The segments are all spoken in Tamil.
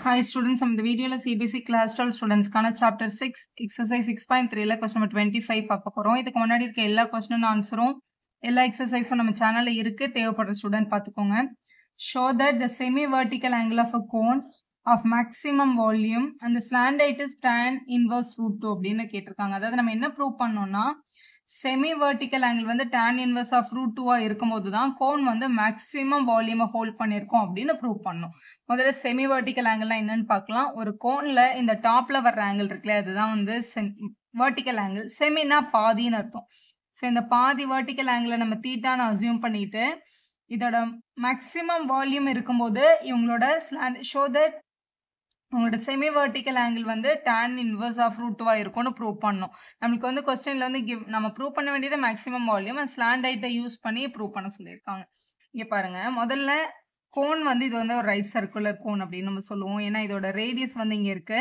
Hi students, நம்ம இந்த வீடியோல CBSE class 12 ஸ்டூடண்ட்ஸ்க்கான chapter 6 exercise 6.3ல question number 25 பார்க்க போறோம். இதுக்கு முன்னாடி இருக்க எல்லா क्वेश्चन ஆன்சரும் எல்லா எக்ஸசைஸும் நம்ம சேனல்ல இருக்கு. தேவைப்படுற ஸ்டூடண்ட் பார்த்துக்கோங்க. Show that the semi vertical angle of a cone of maximum volume and the slant height is tan inverse root 2 அப்படின்னு கேட்டிருக்காங்க. அதாவது நம்ம என்ன ப்ரூவ் பண்ணோம்னா செமி வெர்டிக்கல் ஆங்கிள் வந்து tan inverse of root 2 இருக்கும்போது தான் கோன் வந்து மேக்ஸிமம் வால்யூமை ஹோல்ட் பண்ணியிருக்கோம் அப்படின்னு ப்ரூவ் பண்ணோம். முதல்ல செமி வெர்டிக்கல் ஆங்கிள்னா என்னன்னு பார்க்கலாம். ஒரு கோன்ல இந்த டாப்ல வர்ற ஆங்கிள் இருக்குல்ல, அதுதான் வந்து வெர்டிக்கல் ஆங்கிள். செமினா பாதின்னு அர்த்தம். ஸோ இந்த பாதி வெர்டிக்கல் ஆங்கிளை நம்ம தீட்டான்னு அசியூம் பண்ணிட்டு இதோட மேக்ஸிமம் வால்யூம் இருக்கும்போது இவங்களோட ஷோ தட் உங்களோட செமி வெர்டிக்கல் ஆங்கிள் வந்து tan இன்வர்ஸ் ஆஃப் ரூட் 2 இருக்கும்னு ப்ரூவ் பண்ணோம். நம்மளுக்கு வந்து கொஸ்டின்ல வந்து நம்ம ப்ரூவ் பண்ண வேண்டியது மேக்ஸிமம் வால்யூம் அண்ட் ஸ்லாண்ட் ஹைட்டை யூஸ் பண்ணி ப்ரூவ் பண்ண சொல்லியிருக்காங்க. இங்கே பாருங்க, முதல்ல கோன் வந்து இது வந்து ஒரு ரைட் சர்க்குலர் கோன் அப்படின்னு நம்ம சொல்லுவோம். ஏன்னா இதோட ரேடியஸ் வந்து இங்கே இருக்கு.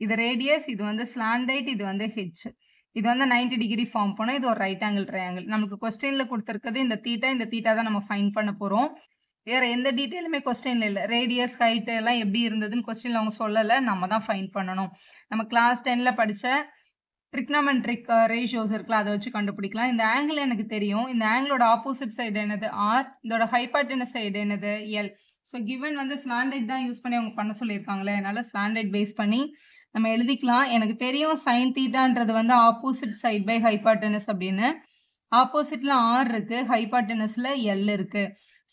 இது ரேடியஸ், இது வந்து ஸ்லாண்ட் ஹைட், இது வந்து ஹெச். இது வந்து 90 டிகிரி ஃபார்ம் பண்ணோம். இது ஒரு ரைட் ஆங்கிள் ட்ரையாங்கிள். நமக்கு கொஸ்டின்ல கொடுத்துருக்குது இந்த தீட்டா தான் நம்ம ஃபைண்ட் பண்ண போறோம். வேற எந்த டீட்டெயிலுமே கொஸ்டின்ல இல்லை. ரேடியஸ் ஹைட் எல்லாம் எப்படி இருந்ததுன்னு கொஸ்டின்ல அவங்க சொல்லலை, நம்ம தான் ஃபைண்ட் பண்ணணும். நம்ம கிளாஸ் 10ல படிச்ச ட்ரிக்னாமெட்ரிக் ரேஷியோஸ் இருக்குல்ல, அதை வச்சு கண்டுபிடிக்கலாம். இந்த ஆங்கிள் எனக்கு தெரியும். இந்த ஆங்கிளோட ஆப்போசிட் சைடு என்னது ஆர், இதோட ஹைபார்டெனஸ் சைடு என்னது எல். ஸோ கிவன் வந்து ஸ்லாண்ட் ஹைட் தான் யூஸ் பண்ணி அவங்க பண்ண சொல்லியிருக்காங்களே, அதனால ஸ்லாண்ட் ஹைட் பேஸ் பண்ணி நம்ம எழுதிக்கலாம். எனக்கு தெரியும் சைன் தீட்டான்றது வந்து ஆப்போசிட் சைட் பை ஹைபார்டெனஸ் அப்படின்னு. ஆப்போசிட்ல ஆர் இருக்கு, ஹைபார்டெனஸ்ல எல் இருக்கு.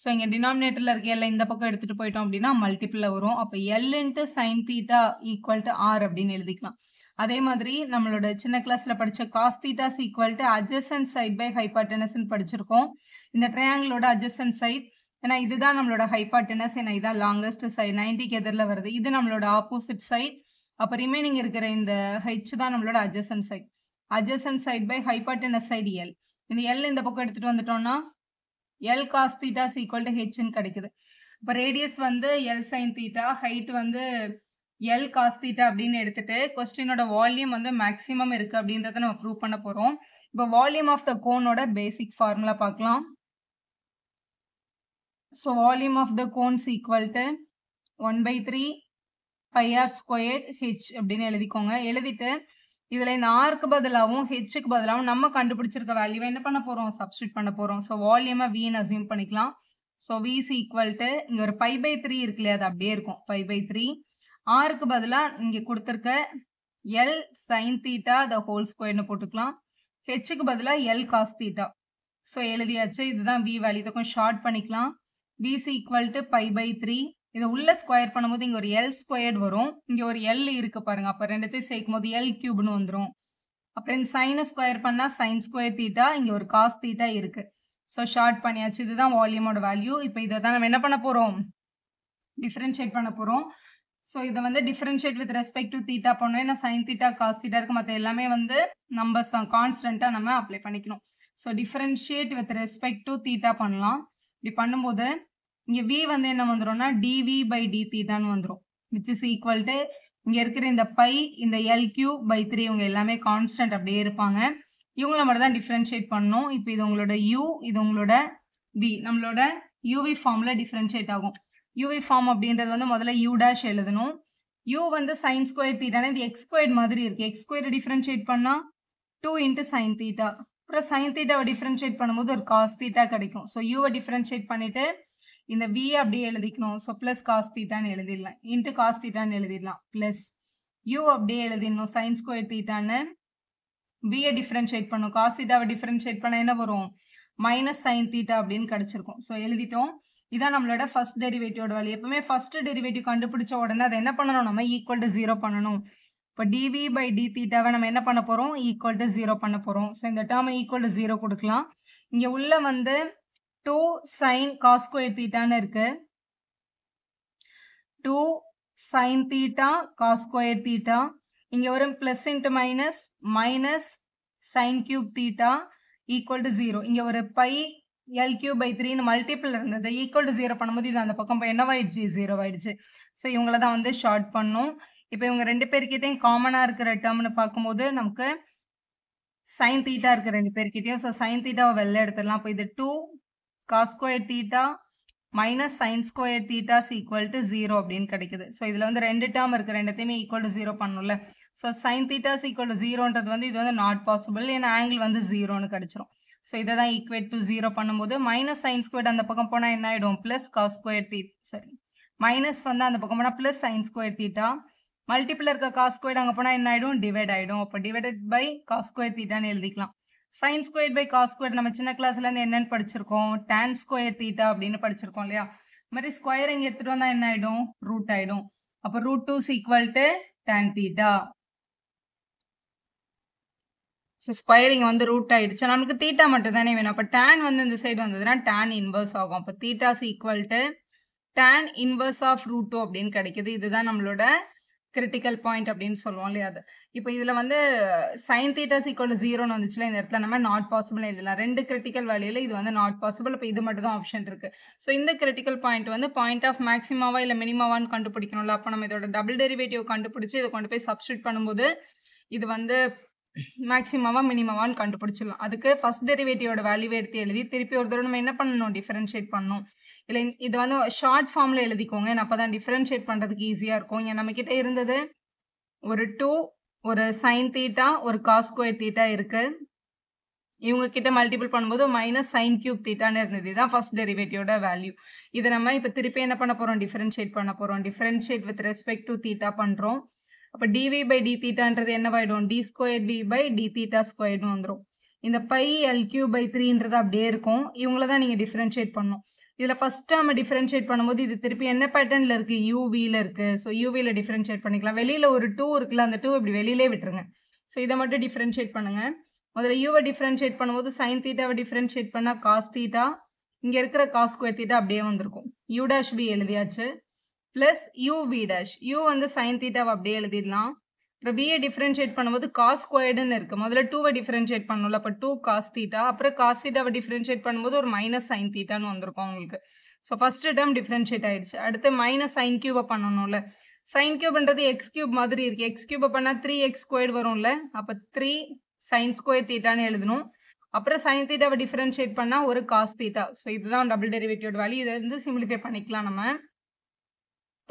ஸோ இங்கே டினாமினேட்டர்ல இருக்க எல்லாம் இந்த பக்கம் எடுத்துட்டு போயிட்டோம் அப்படின்னா மல்டிபிள்ல வரும். அப்போ L into sine theta equal to R அப்படின்னு எழுதிக்கலாம். அதே மாதிரி நம்மளோட சின்ன கிளாஸ்ல படிச்ச cos theta is equal to adjacent side by ஹைபார்டெனஸ்ன்னு படிச்சிருக்கோம். இந்த ட்ரையாங்கிளோட அட்ஜசன்ட் சைட், ஏன்னா இதுதான் நம்மளோட ஹைபார்டெனஸ், ஏன்னா இதான் லாங்கஸ்ட் சைட் 90க்கு எதிரில் வருது. இது நம்மளோட ஆப்போசிட் சைட். அப்போ ரிமைனிங் இருக்கிற இந்த ஹெச் தான் நம்மளோட adjacent side. Adjacent side by hypotenuse side L. இந்த எல் இந்த பக்கம் எடுத்துட்டு வந்துட்டோம்னா L cos theta is equal to ஹெச்ன்னு கிடைக்குது. இப்போ ரேடியஸ் வந்து எல் சைன் தீட்டா, ஹைட் வந்து எல் காஸ் தீட்டா அப்படின்னு எடுத்துட்டு கொஸ்டினோட வால்யூம் வந்து மேக்ஸிமம் இருக்கு அப்படின்றத நம்ம ப்ரூவ் பண்ண போறோம். இப்போ வால்யூம் ஆஃப் த கோனோட பேசிக் ஃபார்முலா பார்க்கலாம். So volume of the cone is equal to 1/3 by R squared H அப்படின்னு எழுதிக்கோங்க. எழுதிட்டு இதுல இந்த ஆருக்கு பதிலாகவும் ஹெச்சுக்கு பதிலாகவும் நம்ம கண்டுபிடிச்சிருக்க வேல்யூவை என்ன பண்ண போறோம், சப்ஸ்டியூட் பண்ண போறோம். ஸோ வால்யூமை வின்னு அசியூம் பண்ணிக்கலாம். So V is equal to இங்க ஒரு π/3 இருக்கு இல்லையா, அது அப்படியே இருக்கும். π/3 ஆருக்கு பதிலாக இங்க கொடுத்துருக்க L sine theta the whole ஸ்கொயர்னு போட்டுக்கலாம். ஹெச்சுக்கு பதிலாக எல் காஸ் தீட்டா. ஸோ எழுதியாச்சு. இதுதான் வி வேல்யூ. இதை கொஞ்சம் ஷார்ட் பண்ணிக்கலாம். V is equal to π/3. இதை உள்ள ஸ்கொயர் பண்ணும்போது இங்க ஒரு எல் ஸ்கொயர்டு வரும். இங்க ஒரு எல் இருக்கு பாருங்க. அப்ப ரெண்டுத்தையும் சேர்க்கும் போது எல் கியூப்னு வந்துடும். அப்புறம் இந்த சைனை ஸ்கொயர் பண்ணா சைன் ஸ்கொயர் தீட்டா, இங்க ஒரு காஸ் தீட்டா இருக்கு. ஸோ ஷார்ட் பண்ணியாச்சு. இதுதான் வால்யூமோட வேல்யூ. இப்போ இதை தான் நம்ம என்ன பண்ண போறோம், டிஃபரன்ஷியேட் பண்ண போறோம். ஸோ இதை வந்து differentiate with respect to theta பண்ணோம். ஏன்னா சைன் தீட்டா காஸ் தீட்டா இருக்கு, மற்ற எல்லாமே வந்து நம்பர்ஸ் தான், கான்ஸ்டன்டா நம்ம அப்ளை பண்ணிக்கணும். So differentiate with respect to theta பண்ணலாம். இப்படி பண்ணும்போது இங்க v வந்து என்ன வந்துரும்னா dv பை d தீட்டான்னு வந்துடும். விச் இஸ் ஈக்குவல் டு இங்க இருக்கிற இந்த பை, இந்த எல் கியூப் பை 3 இவங்க எல்லாமே கான்ஸ்டன்ட் அப்படியே இருப்பாங்க. இவங்கள மட்டும் தான் டிஃபரன்ஷியேட் பண்ணணும். இப்போ இது உங்களோட u, இது உங்களோட v. நம்மளோட uv ஃபார்ம்ல டிஃபரன்ஷியேட் ஆகும். uv ஃபார்ம் அப்படின்றது வந்து முதல்ல u டேஷ் எழுதணும். u வந்து சைன் ஸ்கொயர் தீட்டானா இது எக்ஸ் ஸ்கொயர் மாதிரி இருக்கு. எக்ஸ் ஸ்கொயர் டிஃபரன்ஷியேட் பண்ணா 2 இன்ட்டு சைன் தீட்டா. அப்புறம் சைன் தீட்டாவை டிஃபரன்ஷியேட் பண்ணும்போது ஒரு காஸ் தீட்டா கிடைக்கும். ஸோ யூவை டிஃபரன்ஷியேட் பண்ணிட்டு இந்த v அப்படியே எழுதிக்கணும். ஸோ பிளஸ் காஸ் தீட்டான்னு எழுதிடலாம், இன்ட்டு காஸ் தீட்டான்னு எழுதிடலாம். பிளஸ் u அப்படியே எழுதிடணும் சைன் ஸ்கொயர் தீட்டான்னு. v டிஃபரன்ஷியேட் பண்ணும், காஸ் தீட்டாவை டிஃபரன்ஷியேட் பண்ண என்ன வரும், மைனஸ் சைன் தீட்டா அப்படின்னு கிடைச்சிருக்கும். ஸோ எழுதிட்டோம். இதான் நம்மளோட ஃபர்ஸ்ட் டெரிவேட்டிவோட வேல்யூ. எப்பவுமே ஃபர்ஸ்ட் டெரிவேட்டிவ் கண்டுபிடிச்ச உடனே அதை என்ன பண்ணணும், நம்ம ஈக்குவல் டு 0 பண்ணணும். இப்போ dv பை d தீட்டாவை நம்ம என்ன பண்ண போறோம், ஈக்குவல் டு 0 பண்ண போறோம். ஸோ இந்த டேர்மை ஈக்குவல் டு 0 கொடுக்கலாம். இங்க உள்ள வந்து 2 sin cos square theta இருக்கு. 2 sin theta cos square theta. இங்க ஒரு plus into minus minus sin cube theta equal to 0. இங்க ஒரு pi l cube by 3 multiple இருந்தது. equal to 0 பண்ணும்போது இது அந்த பக்கம் போய் என்னவாயிடுச்சு, 0 ஆயிடுச்சு. ஸோ இவங்கள தான் வந்து ஷார்ட் பண்ணும். இப்போ இவங்க ரெண்டு பேர்கிட்டையும் காமனா இருக்கிற டேர்ம்னு பார்க்கும்போது நமக்கு sin theta இருக்கு ரெண்டு பேர்கிட்டையும். ஸோ sin theta வெளில எடுத்துடலாம். அப்போ இது 2 cos square theta minus sine square thetas equal to 0 அப்படின்னு கிடைக்குது. ஸோ இதில் வந்து 2 டேர்ம் இருக்குது, ரெண்டுத்தையுமே ஈக்குவல் டு 0 பண்ணணும்ல. So sine theta is equal to 0ன்றது வந்து இது வந்து நாட் பாசிபிள், ஏன்னா ஆங்கிள் வந்து 0ன்னு கிடச்சிரும். ஸோ இதை தான் ஈக்குவேட் டு 0 பண்ணும்போது மைனஸ் சைன் ஸ்கொயர் அந்த பக்கம் போனால் என்ன ஆகிடும், ப்ளஸ் காஸ் ஸ்கொயர் தீட்டா, சரி மைனஸ் வந்து அந்த பக்கம் போனால் plus sine square theta, multiple இருக்க காஸ் ஸ்கொயர் அங்கே போனால் என்ன ஆகிடும், டிவைட் ஆகிடும். அப்போ டிவைடட் பை காஸ் ஸ்கொயர் தீட்டான்னு எழுதிக்கலாம். Sine square by cos square நம்ம சின்ன கிளாஸ்லேருந்து என்னென்னு படிச்சிருக்கோம், tan ஸ்கொயர் தீட்டா அப்படின்னு படிச்சிருக்கோம் இல்லையா. இது மாதிரி ஸ்கொயர் இங்கே எடுத்துகிட்டு வந்தால் என்ன ஆகிடும், ரூட் ஆகிடும். அப்போ √2 equal to tan theta. So square இங்கே வந்து ரூட் ஆகிடுச்சு, நமக்கு தீட்டா மட்டும் தானே வேணும். அப்போ tan வந்து இந்த சைடு வந்ததுன்னா tan இன்வர்ஸ் ஆகும். அப்போ theta's equal to tan inverse of √2 அப்படின்னு கிடைக்குது. இதுதான் நம்மளோட கிரிட்டிக்கல் பாயிண்ட் அப்படின்னு சொல்லுவோம் இல்லையா. அது இப்போ இதில் வந்து சைன் தீட்டாஸ் ஈக்குவல் டு 0ன்னு வந்துச்சுல, இந்த இடத்துல நம்ம நாட் பாசிபிள் எழுதலாம். ரெண்டு கிரிட்டிக்கல் வேல்யூல இது வந்து நாட் பாசிபிள். இப்போ இது மட்டும் தான் ஆப்ஷன் இருக்கு. ஸோ இந்த கிரிட்டிக்கல் பாயிண்ட் வந்து பாயிண்ட் ஆஃப் மேக்ஸிமாவா இல்லை மினிமாவான்னு கண்டுபிடிக்கணும்ல. அப்போ நம்ம இதோட டபுள் டெரிவேட்டிவ் கண்டுபிடிச்சி இதை கொண்டு போய் சப்ஸ்டியூட் பண்ணும்போது இது வந்து மேக்ஸிமாவா மினிமாவான்னு கண்டுபிடிச்சிடலாம். அதுக்கு ஃபர்ஸ்ட் டெரிவேட்டிவோட வேல்யூவை எடுத்து எழுதி திருப்பி ஒரு தடவை நம்ம என்ன பண்ணணும், டிஃபரன்ஷியேட் பண்ணணும். இல்லை இது வந்து ஷார்ட் ஃபார்மில் எழுதிக்கோங்க, அப்போ தான் டிஃபரன்ஷியேட் பண்ணுறதுக்கு ஈஸியாக இருக்கும். ஏன் நம்மக்கிட்ட இருந்தது ஒரு 2, ஒரு சைன் தீட்டா, ஒரு காஸ் ஸ்கொயர் தீட்டா இருக்கு. இவங்க கிட்ட மல்டிபிள் பண்ணும்போது மைனஸ் சைன் கியூப் தீட்டான்னு இருந்தது. இதுதான் ஃபர்ஸ்ட் டெரிவேட்டிவோட வேல்யூ. இதை நம்ம இப்போ திருப்பி என்ன பண்ண போகிறோம், டிஃபரன்ஷியேட் பண்ண போகிறோம். Differentiate with respect to theta பண்ணுறோம். அப்போ டிவி பை டி தீட்டான்றது என்னவாயிடும், D square V by D theta ஸ்கொயர்னு வந்துடும். இந்த பை L3/3ன்றது அப்படியே இருக்கும். இவங்கள தான் நீங்கள் டிஃபரன்ஷியேட் பண்ணணும். இதில் ஃபர்ஸ்ட் நம்ம டிஃபரன்ஷியேட் பண்ணும்போது இது திருப்பி என்ன பேட்டர்னில் இருக்குது, யூவியில் இருக்குது. ஸோ யூவியில் டிஃபரன்ஷியேட் பண்ணிக்கலாம். வெளியில் ஒரு 2 இருக்குல்ல, அந்த 2 இப்படி வெளியிலே விட்டுருங்க. ஸோ இதை மட்டும் டிஃபரன்ஷியேட் பண்ணுங்கள். முதல்ல யூவை டிஃபரன்ஷியேட் பண்ணும்போது சைன் தீட்டாவை டிஃபரன்ஷியேட் பண்ணால் காஸ் தீட்டா, இங்கே இருக்கிற காஸ் ஸ்கொயர் தீட்டா அப்படியே வந்திருக்கும். u'(b) எழுதியாச்சு, ப்ளஸ் uv'. u வந்து சைன் தீட்டாவை அப்படியே எழுதிடலாம். அப்புறம் வியை டிஃபரன்ஷியேட் பண்ணும்போது காஸ் ஸ்கொயர்டுன்னு இருக்குது. முதல்ல 2வை டிஃபரன்ஷியேட் பண்ணணும்ல, அப்போ 2 காஸ் தீட்டா, அப்புறம் காஸ் தீட்டாவை டிஃபரன்ஷியேட் பண்ணும்போது ஒரு மைனஸ் சைன் தீட்டான்னு வந்திருக்கும் உங்களுக்கு. ஸோ ஃபர்ஸ்ட் டேர்ம் டிஃபரன்ஷியேட் ஆயிடுச்சு. அடுத்து மைனஸ் சைன் கியூபை பண்ணணும்ல. சைன் கியூப்ன்றது எக்ஸ் கியூப் மாதிரி இருக்குது. எக்ஸ் கியூபை பண்ணால் 3x² வரும்ல, அப்போ 3 சைன் ஸ்கொயர் தீட்டான்னு எழுதணும். அப்புறம் சைன் தீட்டாவை டிஃபரன்ஷியேட் பண்ணால் ஒரு காஸ் தீட்டா. ஸோ இதுதான் டபுள் டெரிவேட்டிவ் வேல்யூ. இதை வந்து சிம்பிளிஃபை பண்ணிக்கலாம் நம்ம.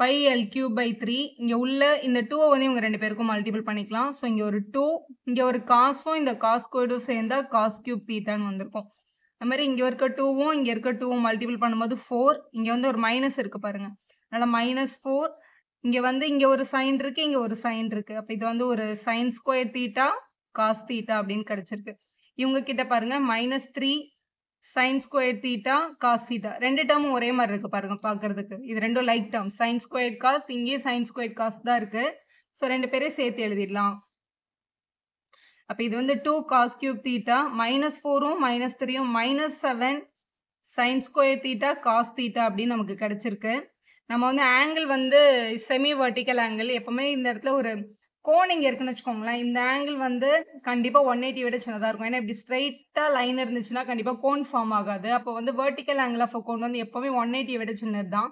பை L3/3 இங்கே உள்ள இந்த 2வை வந்து இவங்க ரெண்டு பேருக்கும் மல்டிபிள் பண்ணிக்கலாம். ஸோ இங்கே ஒரு 2, இங்கே ஒரு காசும் இந்த காஸ் ஸ்கொயர்டும் சேர்ந்தா காஸ் கியூப் தீட்டான்னு வந்திருக்கும். அது மாதிரி இங்கே இருக்க 2வும் இங்கே இருக்க 2வும் மல்டிபிள் பண்ணும்போது 4, இங்கே வந்து ஒரு மைனஸ் இருக்குது பாருங்க, அதனால் -4. இங்கே வந்து இங்கே ஒரு சைன் இருக்குது, இங்கே ஒரு சைன் இருக்குது. அப்போ இது வந்து ஒரு sine square theta cos theta அப்படின்னு கிடச்சிருக்கு. இவங்க கிட்ட பாருங்க -3 sine square theta cos theta, ரெண்டு டேர்மும் ஒரே மாதிரி இருக்கு பாருங்க பார்க்கறதுக்கு. இது ரெண்டும் like term, sine square cos, இங்கேயே சைன் ஸ்கொயர் காஸ் தான் இருக்கு. ஸோ ரெண்டு பேரையும் சேர்த்து எழுதிடலாம். அப்போ இது வந்து 2 காஸ் கியூப் தீட்டா, -4ம் -3யும் -7 sine square theta cos theta அப்படின்னு நமக்கு கிடைச்சிருக்கு. நம்ம வந்து ஆங்கிள் வந்து செமி வெர்டிக்கல் ஆங்கிள், எப்பவுமே இந்த இடத்துல ஒரு கோன் இங்கே இருக்குன்னு வச்சுக்கோங்களேன். இந்த ஆங்கிள் வந்து கண்டிப்பாக 180 விட சின்னதாக இருக்கும். ஏன்னா இப்படி ஸ்ட்ரைட்டாக லைன் இருந்துச்சுன்னா கண்டிப்பாக கோன் ஃபார்ம் ஆகாது. அப்போ வந்து வெர்டிக்கல் ஆங்கிள் ஆஃப் கோன் வந்து எப்போவுமே 180 விட சின்னது தான்.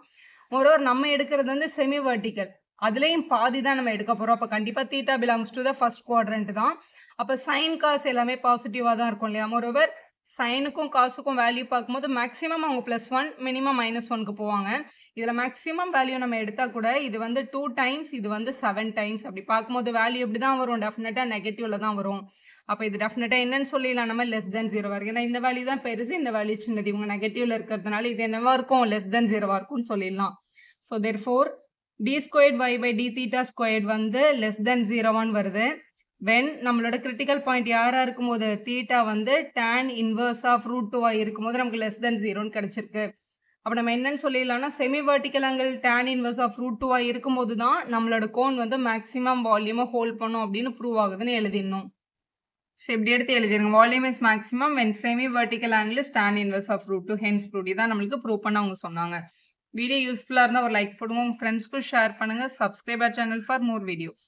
மோரோவர் நம்ம எடுக்கிறது வந்து செமி வெர்டிக்கல், அதுலேயும் பாதி தான் நம்ம எடுக்க போகிறோம். அப்போ கண்டிப்பாக theta belongs to the first quadrant தான். அப்போ சைன் காஸ் எல்லாமே பாசிட்டிவாக தான் இருக்கும் இல்லையா. மோரோவர் சைனுக்கும் காசுக்கும் வேல்யூ பார்க்கும்போது மேக்ஸிமம் அவங்க +1, மினிமம் -1க்கு போவாங்க. இதில் மேக்ஸிமம் வேல்யூ நம்ம எடுத்தால் கூட இது வந்து 2 டைம்ஸ், இது வந்து 7 டைம்ஸ். அப்படி பார்க்கும்போது வேல்யூ எப்படி தான் வரும், டெஃபினட்டாக நெகட்டிவ்ல தான் வரும். அப்போ இது டெஃபினட்டாக என்னன்னு சொல்லிடலாம் நம்ம, <0 வரைக்கும். ஏன்னா இந்த வேல்யூ தான் பெருசு, இந்த வேல்யூ சின்னது. இவங்க நெகட்டிவ்ல இருக்கிறதுனால இது என்னவா இருக்கும், <0 இருக்கும்னு சொல்லிடலாம். ஸோ therefore d²y/d θ² வந்து <0 வருது. வென் நம்மளோட கிரிட்டிக்கல் பாயிண்ட் யாரா இருக்கும்போது, தீட்டா வந்து tan இன்வர்ஸ் ஆஃப் √2 இருக்கும்போது நமக்கு <0ன்னு கிடைச்சிருக்கு. அப்போ நம்ம என்னன்னு சொல்லிடலாம்னா, semi vertical angle tan inverse of √2 இருக்கும்போது தான் நம்மளோட கோன் வந்து மேக்ஸிமம் வால்யூமை ஹோல்ட் பண்ணும் அப்படின்னு ப்ரூவ் ஆகுதுன்னு எழுதிடணும். ஸோ இப்படி எடுத்து எழுதிடுங்க, volume is maximum when semi vertical angle is tan inverse of √2 hence proved. இதான் நம்மளுக்கு ப்ரூவ் பண்ண அவங்க சொன்னாங்க. வீடியோ யூஸ்ஃபுல்லாக இருந்தால் ஒரு லைக் போடுங்க, உங்கள் ஃப்ரெண்ட்ஸ்க்கும் ஷேர் பண்ணுங்கள். Subscribe our channel for more videos.